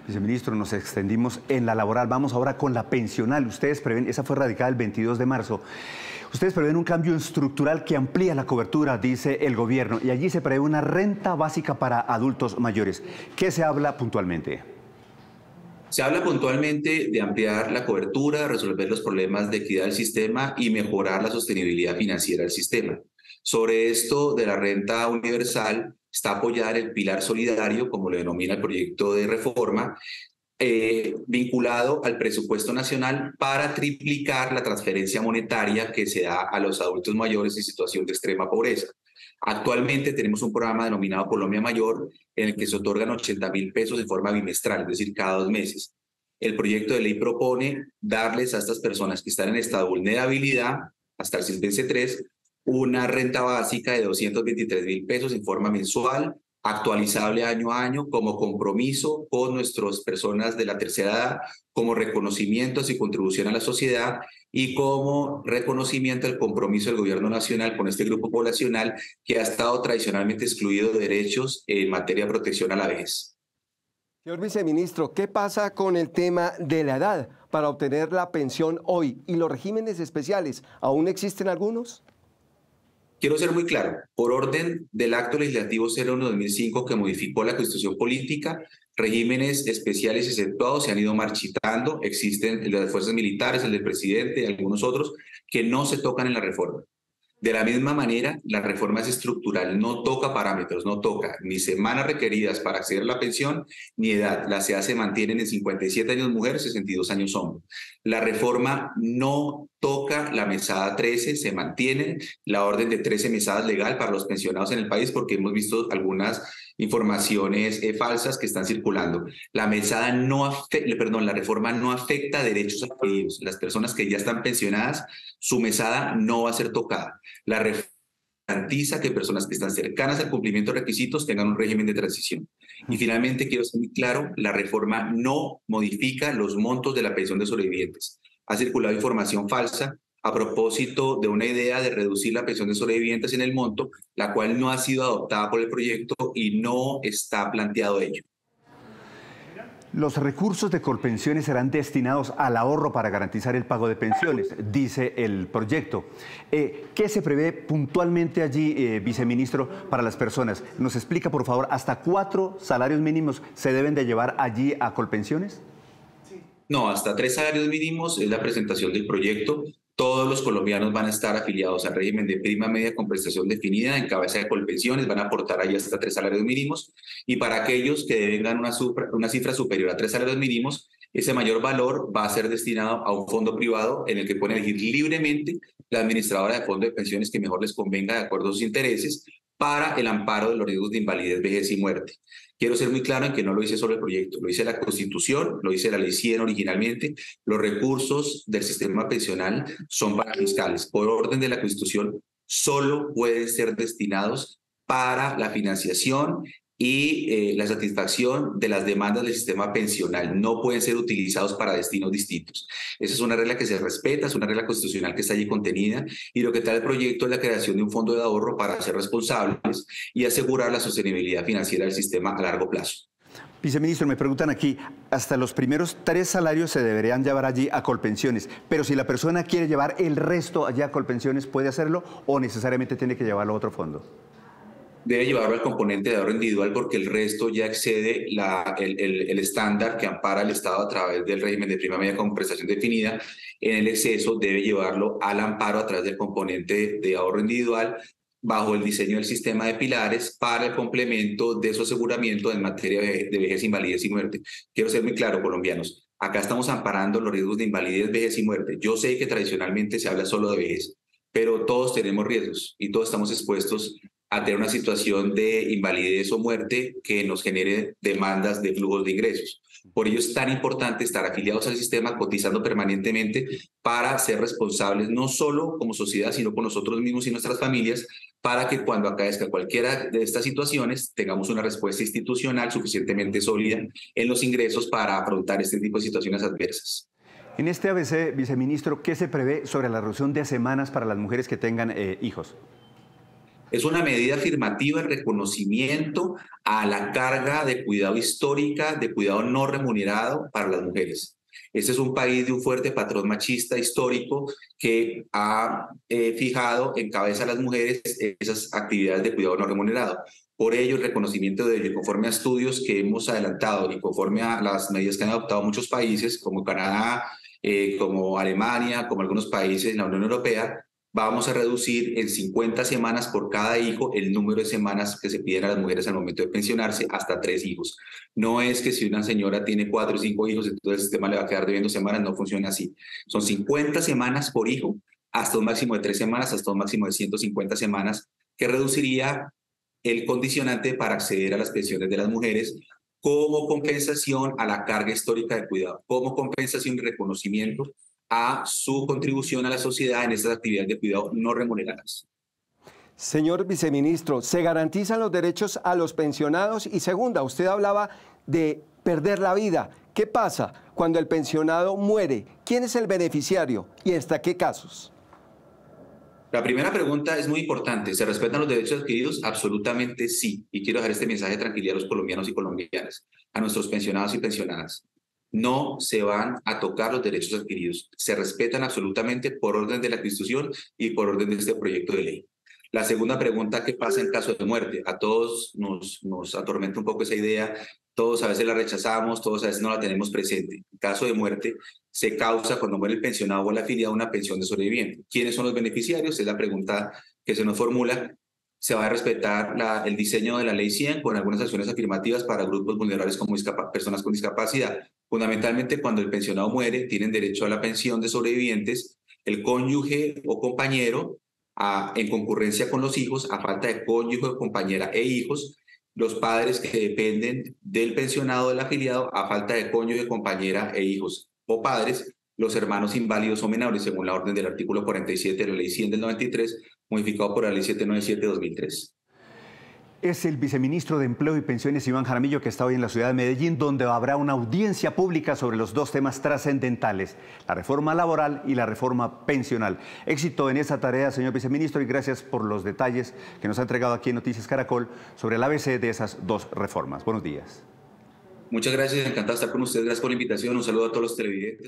Viceministro, nos extendimos en la laboral. Vamos ahora con la pensional. Ustedes prevén, esa fue radicada el 22 de marzo. Ustedes prevén un cambio estructural que amplía la cobertura, dice el gobierno, y allí se prevé una renta básica para adultos mayores. ¿Qué se habla puntualmente? Se habla puntualmente de ampliar la cobertura, resolver los problemas de equidad del sistema y mejorar la sostenibilidad financiera del sistema. Sobre esto de la renta universal, está apoyada el pilar solidario, como lo denomina el proyecto de reforma, vinculado al presupuesto nacional para triplicar la transferencia monetaria que se da a los adultos mayores en situación de extrema pobreza. Actualmente tenemos un programa denominado Colombia Mayor, en el que se otorgan 80.000 pesos de forma bimestral, es decir, cada 2 meses. El proyecto de ley propone darles a estas personas que están en estado de vulnerabilidad, hasta el CISBENSE 3, una renta básica de 223.000 pesos en forma mensual, actualizable año a año, como compromiso con nuestras personas de la tercera edad, como reconocimiento a su contribución a la sociedad y como reconocimiento al compromiso del gobierno nacional con este grupo poblacional que ha estado tradicionalmente excluido de derechos en materia de protección a la vejez. Señor viceministro, ¿qué pasa con el tema de la edad para obtener la pensión hoy? ¿Y los regímenes especiales? ¿Aún existen algunos? Quiero ser muy claro, por orden del Acto Legislativo 01/2005 que modificó la Constitución Política, regímenes especiales exceptuados se han ido marchitando, existen el de las fuerzas militares, el del presidente y algunos otros que no se tocan en la reforma. De la misma manera, la reforma es estructural, no toca parámetros, no toca ni semanas requeridas para acceder a la pensión, ni edad. Las edades se mantienen en 57 años mujeres, 62 años hombres. La reforma no toca la mesada 13, se mantiene la orden de 13 mesadas legal para los pensionados en el país porque hemos visto algunas informaciones falsas que están circulando. La reforma no afecta derechos adquiridos. Las personas que ya están pensionadas, su mesada no va a ser tocada. La reforma garantiza que personas que están cercanas al cumplimiento de requisitos tengan un régimen de transición. Y finalmente, quiero ser muy claro, la reforma no modifica los montos de la pensión de sobrevivientes. Ha circulado información falsa a propósito de una idea de reducir la pensión de sobrevivientes en el monto, la cual no ha sido adoptada por el proyecto y no está planteado ello. Los recursos de Colpensiones serán destinados al ahorro para garantizar el pago de pensiones, dice el proyecto. ¿Qué se prevé puntualmente allí, viceministro, para las personas? ¿Nos explica, por favor, hasta 4 salarios mínimos se deben de llevar allí a Colpensiones? No, hasta 3 salarios mínimos es la presentación del proyecto. Todos los colombianos van a estar afiliados al régimen de prima media con prestación definida en cabeza de Colpensiones, van a aportar ahí hasta 3 salarios mínimos. Y para aquellos que devengan una cifra superior a 3 salarios mínimos, ese mayor valor va a ser destinado a un fondo privado en el que pueden elegir libremente la administradora de fondo de pensiones que mejor les convenga de acuerdo a sus intereses para el amparo de los riesgos de invalidez, vejez y muerte. Quiero ser muy claro en que no lo dice solo el proyecto, lo dice la Constitución, lo dice la Ley 100 originalmente. Los recursos del sistema pensional son para fiscales. Por orden de la Constitución, solo pueden ser destinados para la financiación y la satisfacción de las demandas del sistema pensional. No pueden ser utilizados para destinos distintos. Esa es una regla que se respeta, es una regla constitucional que está allí contenida y lo que trae el proyecto es la creación de un fondo de ahorro para ser responsables y asegurar la sostenibilidad financiera del sistema a largo plazo. Viceministro, me preguntan aquí, hasta los primeros 3 salarios se deberían llevar allí a Colpensiones, pero si la persona quiere llevar el resto allá a Colpensiones, ¿puede hacerlo o necesariamente tiene que llevarlo a otro fondo? Debe llevarlo al componente de ahorro individual porque el resto ya excede el estándar que ampara el Estado a través del régimen de prima media con prestación definida. En el exceso debe llevarlo al amparo a través del componente de ahorro individual bajo el diseño del sistema de pilares para el complemento de su aseguramiento en materia de vejez, invalidez y muerte. Quiero ser muy claro, colombianos. Acá estamos amparando los riesgos de invalidez, vejez y muerte. Yo sé que tradicionalmente se habla solo de vejez, pero todos tenemos riesgos y todos estamos expuestos a tener una situación de invalidez o muerte que nos genere demandas de flujos de ingresos. Por ello es tan importante estar afiliados al sistema, cotizando permanentemente para ser responsables no solo como sociedad, sino con nosotros mismos y nuestras familias, para que cuando acaezca cualquiera de estas situaciones tengamos una respuesta institucional suficientemente sólida en los ingresos para afrontar este tipo de situaciones adversas. En este ABC, viceministro, ¿qué se prevé sobre la reducción de semanas para las mujeres que tengan hijos? Es una medida afirmativa en reconocimiento a la carga de cuidado histórica, de cuidado no remunerado para las mujeres. Este es un país de un fuerte patrón machista histórico que ha fijado en cabeza a las mujeres esas actividades de cuidado no remunerado. Por ello, el reconocimiento de ello, conforme a estudios que hemos adelantado y conforme a las medidas que han adoptado muchos países, como Canadá, como Alemania, como algunos países en la Unión Europea, vamos a reducir en 50 semanas por cada hijo el número de semanas que se piden a las mujeres al momento de pensionarse hasta 3 hijos. No es que si una señora tiene 4 o 5 hijos, entonces el sistema le va a quedar debiendo semanas, no funciona así. Son 50 semanas por hijo, hasta un máximo de 3 semanas, hasta un máximo de 150 semanas, que reduciría el condicionante para acceder a las pensiones de las mujeres como compensación a la carga histórica de cuidado, como compensación y reconocimiento a su contribución a la sociedad en estas actividades de cuidado no remuneradas. Señor viceministro, ¿se garantizan los derechos a los pensionados? Y segunda, usted hablaba de perder la vida. ¿Qué pasa cuando el pensionado muere? ¿Quién es el beneficiario y hasta qué casos? La primera pregunta es muy importante. ¿Se respetan los derechos adquiridos? Absolutamente sí. Y quiero dejar este mensaje de tranquilidad a los colombianos y colombianas, a nuestros pensionados y pensionadas. No se van a tocar los derechos adquiridos. Se respetan absolutamente por orden de la Constitución y por orden de este proyecto de ley. La segunda pregunta, ¿qué pasa en caso de muerte? A todos nos atormenta un poco esa idea. Todos a veces la rechazamos, todos a veces no la tenemos presente. En caso de muerte, se causa cuando muere el pensionado o el afiliado una pensión de sobreviviente. ¿Quiénes son los beneficiarios? Es la pregunta que se nos formula. Se va a respetar el diseño de la Ley 100 con algunas acciones afirmativas para grupos vulnerables como personas con discapacidad. Fundamentalmente, cuando el pensionado muere, tienen derecho a la pensión de sobrevivientes, el cónyuge o compañero, en concurrencia con los hijos, a falta de cónyuge o compañera e hijos, los padres que dependen del pensionado o del afiliado, a falta de cónyuge, compañera e hijos, o padres, los hermanos inválidos o menores, según la orden del artículo 47 de la Ley 100 del 93, modificado por la Ley 797 de 2003. Es el viceministro de Empleo y Pensiones, Iván Jaramillo, que está hoy en la ciudad de Medellín, donde habrá una audiencia pública sobre los dos temas trascendentales, la reforma laboral y la reforma pensional. Éxito en esa tarea, señor viceministro, y gracias por los detalles que nos ha entregado aquí en Noticias Caracol sobre el ABC de esas dos reformas. Buenos días. Muchas gracias, encantado de estar con ustedes. Gracias por la invitación. Un saludo a todos los televidentes.